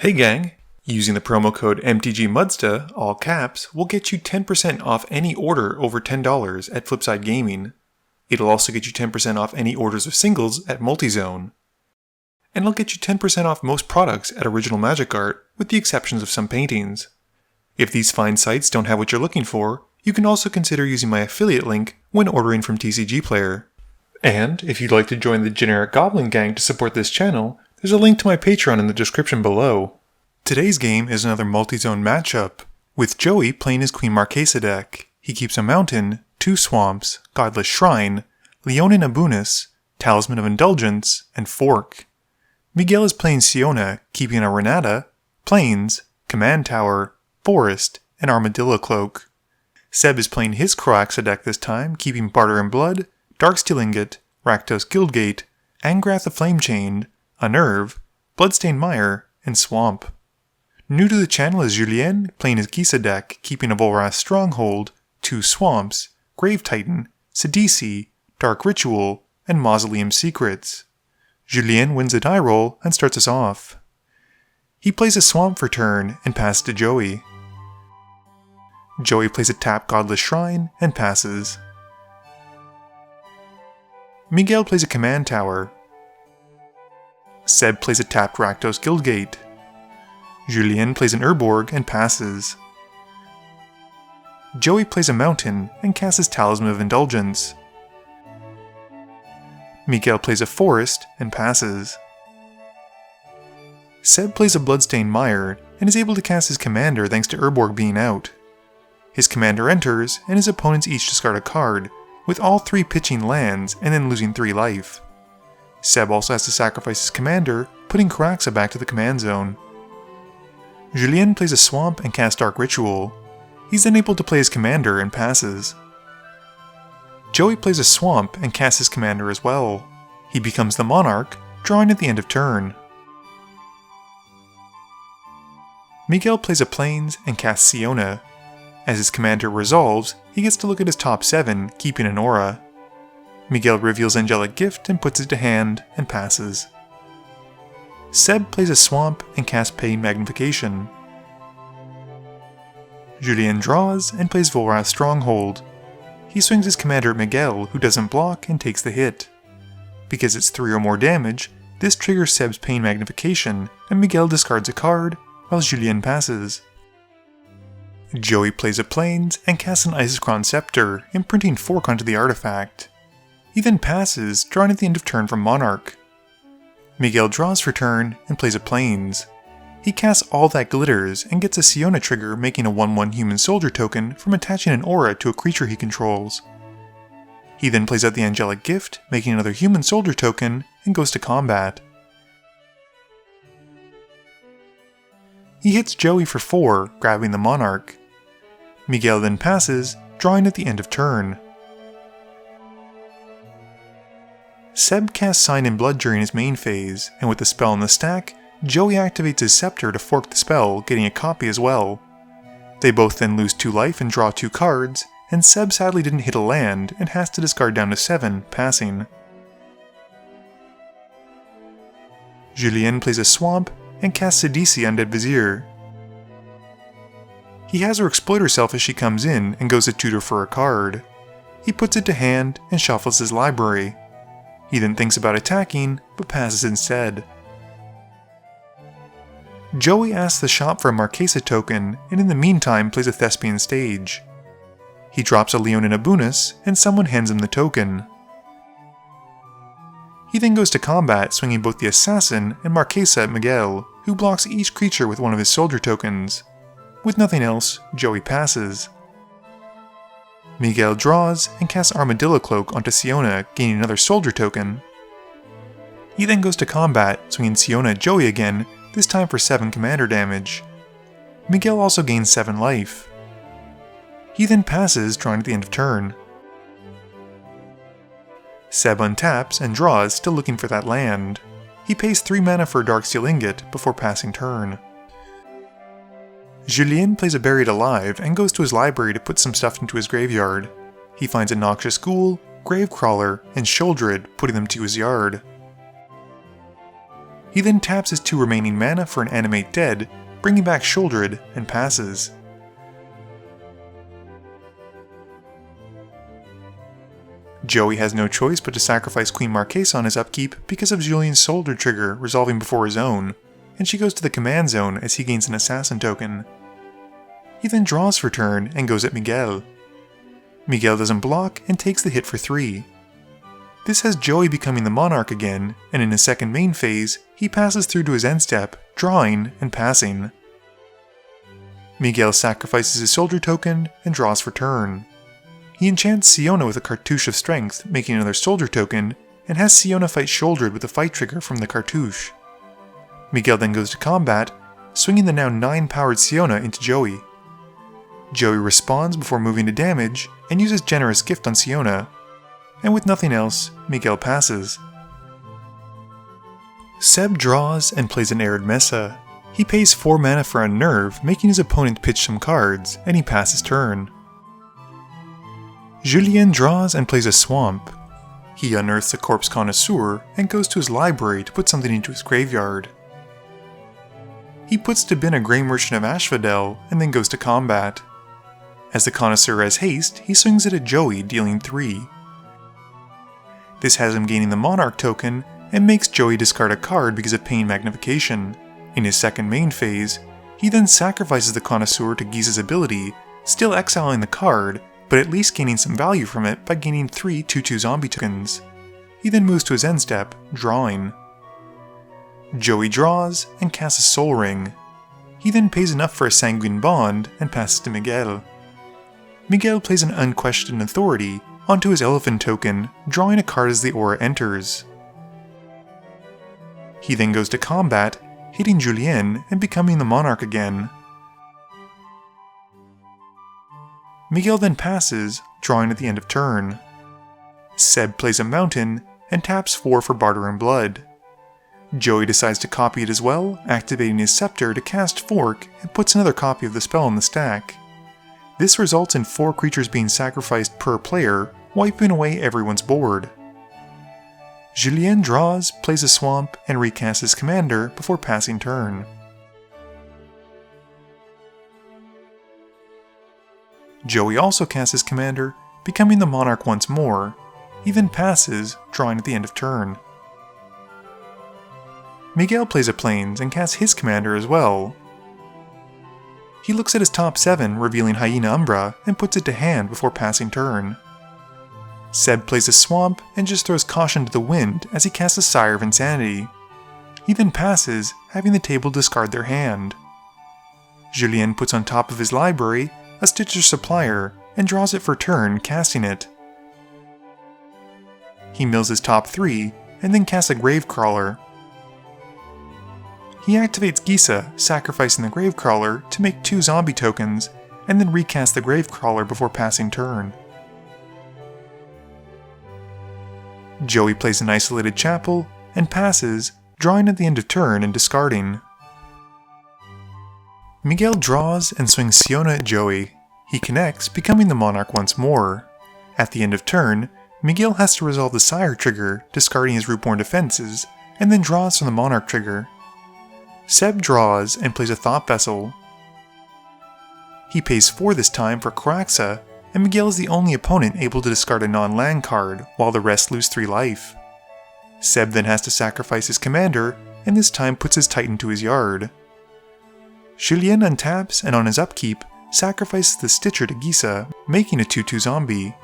Hey gang! Using the promo code MTGMudsta, all caps, will get you 10% off any order over $10 at Flipside Gaming. It'll also get you 10% off any orders of singles at Multizone. And it'll get you 10% off most products at Original Magic Art, with the exceptions of some paintings. If these fine sites don't have what you're looking for, you can also consider using my affiliate link when ordering from TCG Player. And if you'd like to join the Generic Goblin Gang to support this channel, there's a link to my Patreon in the description below. Today's game is another multi-zone matchup, with Joey playing his Queen Marchesa deck. He keeps a mountain, 2 swamps, Godless Shrine, Leonin Abunis, Talisman of Indulgence, and Fork. Miguel is playing Siona, keeping a Renata, Plains, Command Tower, Forest, and Armadillo Cloak. Seb is playing his Kroxa deck this time, keeping Barter and Blood, Darksteel Ingot, Rakdos Guildgate, Angrath the Flamechained, Unnerve, Bloodstained Mire, and Swamp. New to the channel is Julien, playing his Gisa deck, keeping a Volrath Stronghold, 2 Swamps, Grave Titan, Sidisi, Dark Ritual, and Mausoleum Secrets. Julien wins a die roll and starts us off. He plays a Swamp for turn and passes to Joey. Joey plays a tap Godless Shrine and passes. Miguel plays a Command Tower. Seb plays a tapped Rakdos Guildgate. Julien plays an Urborg and passes. Joey plays a Mountain and casts his Talisman of Indulgence. Miguel plays a Forest and passes. Seb plays a Bloodstained Mire and is able to cast his Commander thanks to Urborg being out. His Commander enters and his opponents each discard a card, with all 3 pitching lands and then losing 3 life. Seb also has to sacrifice his Commander, putting Kroxa back to the command zone. Julien plays a Swamp and casts Dark Ritual. He's then able to play his Commander and passes. Joey plays a Swamp and casts his Commander as well. He becomes the Monarch, drawing at the end of turn. Miguel plays a Plains and casts Siona. As his Commander resolves, he gets to look at his top 7, keeping an aura. Miguel reveals Angelic Gift and puts it to hand, and passes. Seb plays a Swamp and casts Pain Magnification. Julien draws and plays Volrath Stronghold. He swings his Commander at Miguel, who doesn't block and takes the hit. Because it's 3 or more damage, this triggers Seb's Pain Magnification, and Miguel discards a card, while Julien passes. Joey plays a Plains and casts an Isis-Crown Scepter, imprinting Fork onto the artifact. He then passes, drawing at the end of turn from Monarch. Miguel draws for turn and plays a Plains. He casts All That Glitters and gets a Siona trigger, making a 1/1 Human Soldier token from attaching an aura to a creature he controls. He then plays out the Angelic Gift, making another Human Soldier token, and goes to combat. He hits Joey for 4, grabbing the Monarch. Miguel then passes, drawing at the end of turn. Seb casts Sign in Blood during his main phase, and with the spell in the stack, Joey activates his Scepter to fork the spell, getting a copy as well. They both then lose 2 life and draw 2 cards, and Seb sadly didn't hit a land and has to discard down to 7, passing. Julien plays a Swamp and casts Sidisi Undead Vizier. He has her exploit herself as she comes in and goes to tutor for a card. He puts it to hand and shuffles his library. He then thinks about attacking, but passes instead. Joey asks the shop for a Marchesa token, and in the meantime plays a Thespian Stage. He drops a Leonin Abunis, and someone hands him the token. He then goes to combat, swinging both the Assassin and Marchesa at Miguel, who blocks each creature with one of his soldier tokens. With nothing else, Joey passes. Miguel draws and casts Armadillo Cloak onto Siona, gaining another soldier token. He then goes to combat, swinging Siona at Joey again, this time for 7 commander damage. Miguel also gains 7 life. He then passes, drawing at the end of turn. Seb untaps and draws, still looking for that land. He pays 3 mana for a Darksteel Ingot before passing turn. Julien plays a Buried Alive and goes to his library to put some stuff into his graveyard. He finds a Noxious Ghoul, Gravecrawler, and Sheoldred, putting them to his yard. He then taps his 2 remaining mana for an Animate Dead, bringing back Sheoldred, and passes. Joey has no choice but to sacrifice Queen Marchesa on his upkeep because of Julien's Shoulder trigger resolving before his own, and she goes to the command zone as he gains an assassin token. He then draws for turn and goes at Miguel. Miguel doesn't block and takes the hit for 3. This has Joey becoming the Monarch again, and in his second main phase, he passes through to his end step, drawing and passing. Miguel sacrifices his Soldier token and draws for turn. He enchants Siona with a Cartouche of Strength, making another Soldier token, and has Siona fight Sheoldred with the fight trigger from the Cartouche. Miguel then goes to combat, swinging the now 9-powered Siona into Joey. Joey responds before moving to damage, and uses Generous Gift on Siona. And with nothing else, Miguel passes. Seb draws and plays an Arid Mesa. He pays 4 mana for Unnerve, making his opponent pitch some cards, and he passes turn. Julien draws and plays a Swamp. He unearths a Corpse Connoisseur and goes to his library to put something into his graveyard. He puts to bin a Grey Merchant of Asphodel and then goes to combat. As the Connoisseur has haste, he swings it at Joey, dealing 3. This has him gaining the Monarch token and makes Joey discard a card because of Pain Magnification. In his second main phase, he then sacrifices the Connoisseur to Gisa's ability, still exiling the card, but at least gaining some value from it by gaining 3 2/2 zombie tokens. He then moves to his end step, drawing. Joey draws and casts a Soul Ring. He then pays enough for a Sanguine Bond and passes to Miguel. Miguel plays an Unquestioned Authority onto his Elephant token, drawing a card as the aura enters. He then goes to combat, hitting Julien and becoming the Monarch again. Miguel then passes, drawing at the end of turn. Seb plays a Mountain and taps 4 for Barter and Blood. Joey decides to copy it as well, activating his Scepter to cast Fork and puts another copy of the spell in the stack. This results in 4 creatures being sacrificed per player, wiping away everyone's board. Julien draws, plays a Swamp, and recasts his commander before passing turn. Joey also casts his commander, becoming the Monarch once more. He then passes, drawing at the end of turn. Miguel plays a Plains and casts his commander as well. He looks at his top 7, revealing Hyena Umbra, and puts it to hand before passing turn. Seb plays a Swamp and just throws caution to the wind as he casts a Sire of Insanity. He then passes, having the table discard their hand. Julien puts on top of his library a Stitcher Supplier and draws it for turn, casting it. He mills his top 3 and then casts a Gravecrawler. He activates Gisa, sacrificing the Gravecrawler to make 2 zombie tokens, and then recasts the Gravecrawler before passing turn. Joey plays an Isolated Chapel and passes, drawing at the end of turn and discarding. Miguel draws and swings Siona at Joey. He connects, becoming the Monarch once more. At the end of turn, Miguel has to resolve the Sire trigger, discarding his Rootborn defenses, and then draws from the Monarch trigger. Seb draws and plays a Thought Vessel. He pays 4 this time for Kroxa, and Miguel is the only opponent able to discard a non-land card, while the rest lose 3 life. Seb then has to sacrifice his commander, and this time puts his Titan to his yard. Julien untaps and on his upkeep, sacrifices the Stitcher to Gisa, making a 2/2 zombie.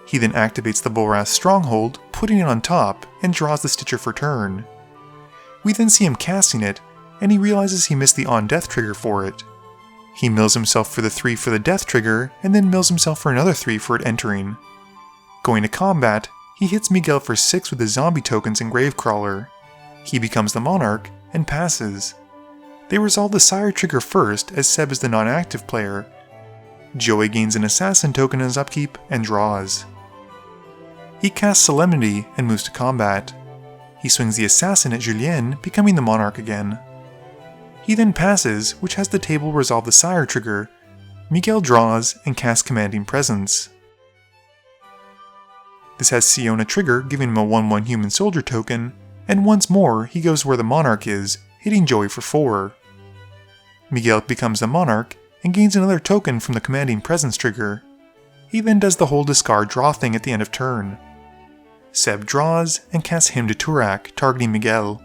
He then activates the Volrath Stronghold, putting it on top, and draws the Stitcher for turn. We then see him casting it, and he realizes he missed the On Death trigger for it. He mills himself for the 3 for the Death trigger, and then mills himself for another 3 for it entering. Going to combat, he hits Miguel for 6 with his zombie tokens and Gravecrawler. He becomes the Monarch, and passes. They resolve the Sire trigger first, as Seb is the non-active player. Joey gains an Assassin token in his upkeep, and draws. He casts Solemnity and moves to combat. He swings the Assassin at Julien, becoming the Monarch again. He then passes, which has the table resolve the Sire trigger. Miguel draws and casts Commanding Presence. This has Siona trigger, giving him a 1/1 human soldier token, and once more he goes where the monarch is, hitting Joey for 4. Miguel becomes the monarch and gains another token from the commanding presence trigger. He then does the whole discard draw thing at the end of turn. Seb draws and casts Hymn to Turak, targeting Miguel.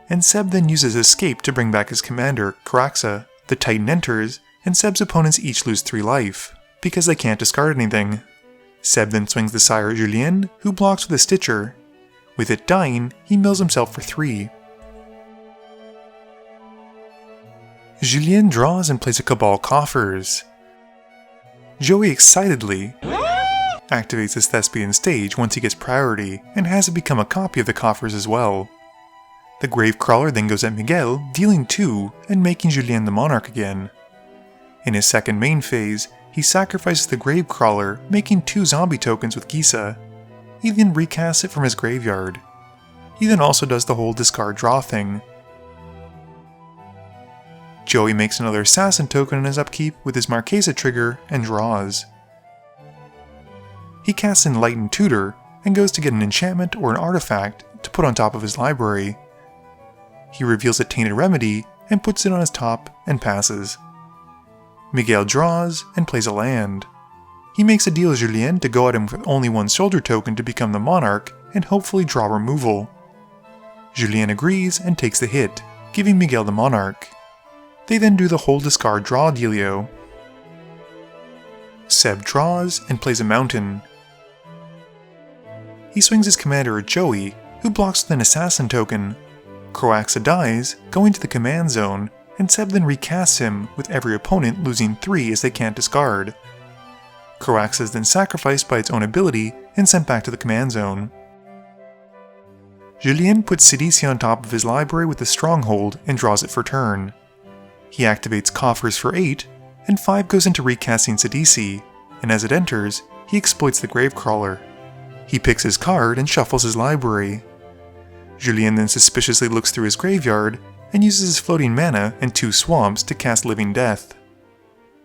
And Seb then uses Escape to bring back his commander, Kroxa. The Titan enters, and Seb's opponents each lose 3 life, because they can't discard anything. Seb then swings the Sire Julien, who blocks with a Stitcher. With it dying, he mills himself for 3. Julien draws and plays a Cabal Coffers. Joey excitedly activates his Thespian stage once he gets priority, and has it become a copy of the Coffers as well. The Gravecrawler then goes at Miguel, dealing 2, and making Julien the monarch again. In his second main phase, he sacrifices the Gravecrawler, making 2 zombie tokens with Gisa. He then recasts it from his graveyard. He then also does the whole discard draw thing. Joey makes another assassin token in his upkeep with his Marchesa trigger and draws. He casts Enlightened Tutor and goes to get an enchantment or an artifact to put on top of his library. He reveals a Tainted Remedy and puts it on his top and passes. Miguel draws and plays a land. He makes a deal with Julien to go at him with only 1 soldier token to become the monarch and hopefully draw removal. Julien agrees and takes the hit, giving Miguel the monarch. They then do the whole discard draw dealio. Seb draws and plays a mountain. He swings his commander at Joey, who blocks with an assassin token. Kroxa dies, going to the command zone, and Seb then recasts him, with every opponent losing 3 as they can't discard. Kroxa is then sacrificed by its own ability and sent back to the command zone. Julien puts Sidisi on top of his library with a stronghold and draws it for turn. He activates Coffers for 8, and 5 goes into recasting Sidisi, and as it enters, he exploits the Gravecrawler. He picks his card and shuffles his library. Julien then suspiciously looks through his graveyard and uses his floating mana and 2 swamps to cast Living Death.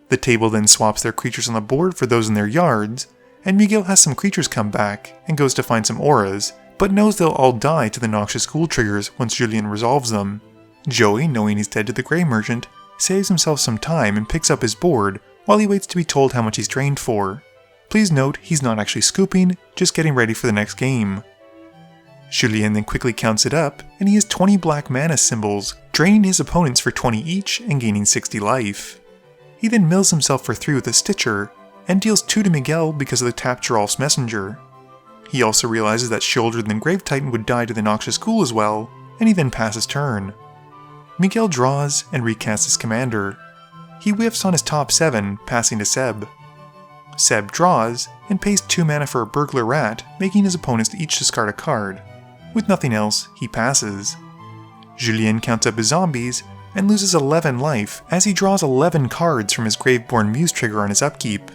The table then swaps their creatures on the board for those in their yards, and Miguel has some creatures come back and goes to find some auras, but knows they'll all die to the Noxious Ghoul triggers once Julien resolves them. Joey, knowing he's dead to the Grey Merchant, saves himself some time and picks up his board while he waits to be told how much he's drained for. Please note he's not actually scooping, just getting ready for the next game. Julien then quickly counts it up, and he has 20 black mana symbols, draining his opponents for 20 each and gaining 60 life. He then mills himself for 3 with a Stitcher, and deals 2 to Miguel because of the tapped Geralf's Messenger. He also realizes that Shieldred and Grave Titan would die to the Noxious Ghoul as well, and he then passes turn. Miguel draws and recasts his commander. He whiffs on his top 7, passing to Seb. Seb draws and pays 2 mana for a Burglar Rat, making his opponents each discard a card. With nothing else, he passes. Julien counts up his zombies and loses 11 life as he draws 11 cards from his Graveborn Muse trigger on his upkeep.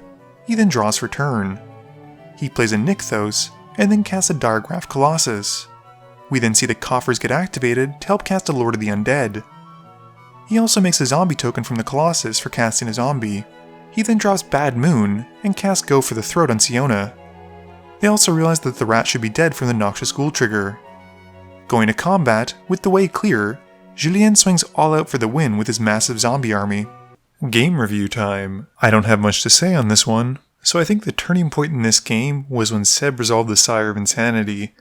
He then draws for turn. He plays a Nykthos and then casts a Diregraph Colossus. We then see the Coffers get activated to help cast a Lord of the Undead. He also makes a zombie token from the Colossus for casting a zombie. He then draws Bad Moon and casts Go for the Throat on Siona. They also realize that the rat should be dead from the Noxious Ghoul trigger. Going to combat, with the way clear, Julien swings all out for the win with his massive zombie army. Game review time. I don't have much to say on this one, so I think the turning point in this game was when Seb resolved the Sire of Insanity.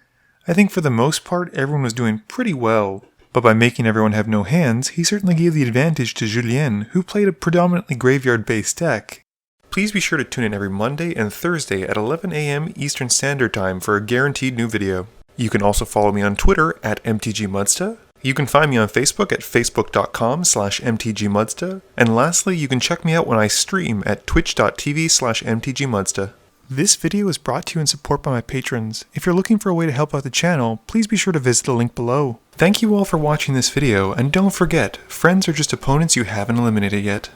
I think for the most part everyone was doing pretty well, but by making everyone have no hands, he certainly gave the advantage to Julien, who played a predominantly graveyard-based deck. Please be sure to tune in every Monday and Thursday at 11 AM Eastern Standard Time for a guaranteed new video. You can also follow me on Twitter at MTGMudsta. You can find me on Facebook at facebook.com/MTGMudsta. And lastly, you can check me out when I stream at twitch.tv/MTGMudsta. This video is brought to you in support by my patrons. If you're looking for a way to help out the channel, please be sure to visit the link below. Thank you all for watching this video, and don't forget, friends are just opponents you haven't eliminated yet.